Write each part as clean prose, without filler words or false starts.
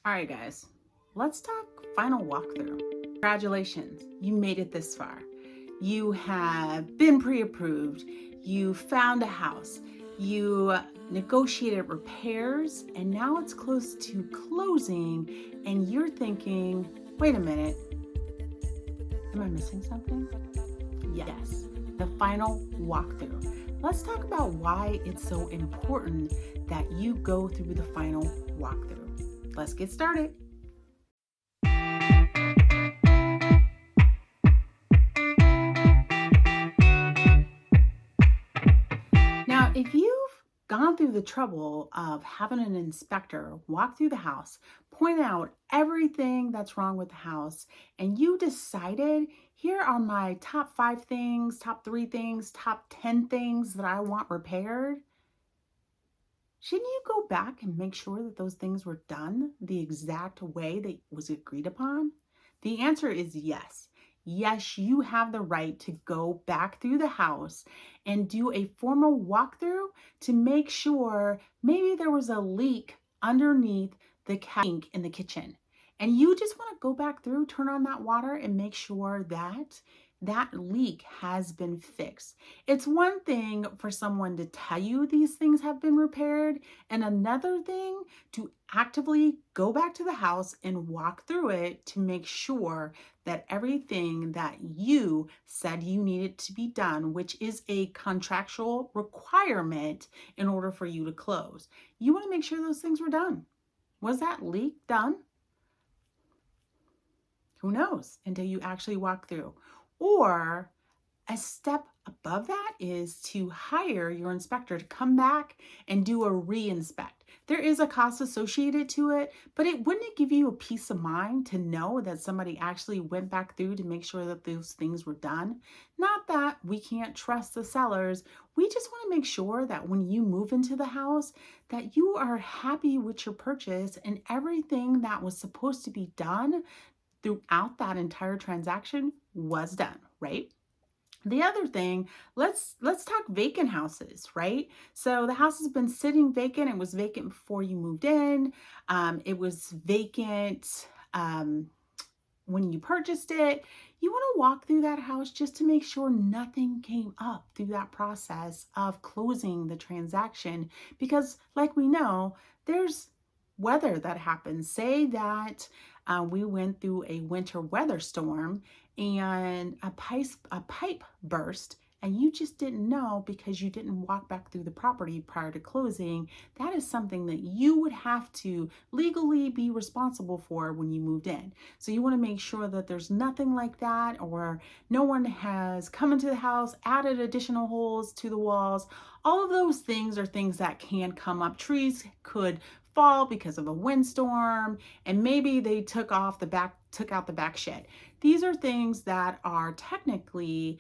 All right, guys, let's talk final walkthrough. Congratulations, you made it this far. You have been pre-approved, you found a house, you negotiated repairs, and now it's close to closing, and you're thinking, wait a minute, am I missing something? Yes, the final walkthrough. Let's talk about why it's so important that you go through the final walkthrough. Let's get started. Now, if you've gone through the trouble of having an inspector walk through the house, point out everything that's wrong with the house, and you decided, here are my top 5 things, top 3 things, top 10 things that I want repaired, shouldn't you go back and make sure that those things were done the exact way that was agreed upon? The answer is yes. Yes, you have the right to go back through the house and do a formal walkthrough to make sure maybe there was a leak underneath the sink in the kitchen. And you just want to go back through, turn on that water, and make sure that that leak has been fixed. It's one thing for someone to tell you these things have been repaired, and another thing to actively go back to the house and walk through it to make sure that everything that you said you needed to be done, which is a contractual requirement in order for you to close. You want to make sure those things were done. Was that leak done? Who knows until you actually walk through. Or a step above that is to hire your inspector to come back and do a re-inspect. There is a cost associated to it, but wouldn't it give you a peace of mind to know that somebody actually went back through to make sure that those things were done? Not that we can't trust the sellers. We just want to make sure that when you move into the house, that you are happy with your purchase and everything that was supposed to be done throughout that entire transaction was done, right? The other thing, let's talk vacant houses, right? So the house has been sitting vacant. It was vacant before you moved in. It was vacant when you purchased it. You want to walk through that house just to make sure nothing came up through that process of closing the transaction, because like we know, there's weather that happens. Say that we went through a winter weather storm and a pipe burst, and you just didn't know because you didn't walk back through the property prior to closing. That is something that you would have to legally be responsible for when you moved in. So you want to make sure that there's nothing like that, or no one has come into the house, added additional holes to the walls. All of those things are things that can come up. Trees could fall because of a windstorm, and maybe they took out the back shed. These are things that are technically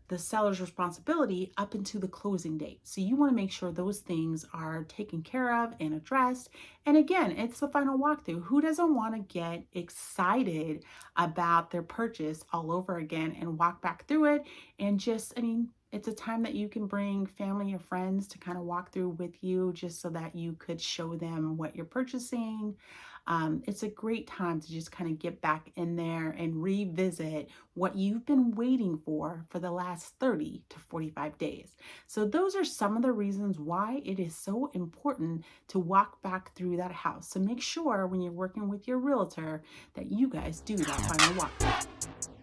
the seller's responsibility up into the closing date. So you want to make sure those things are taken care of and addressed. And again, it's the final walkthrough. Who doesn't want to get excited about their purchase all over again and walk back through it? And just, it's a time that you can bring family or friends to kind of walk through with you, just so that you could show them what you're purchasing. It's a great time to just kind of get back in there and revisit what you've been waiting for the last 30 to 45 days. So those are some of the reasons why it is so important to walk back through that house. So make sure when you're working with your realtor that you guys do that final walkthrough.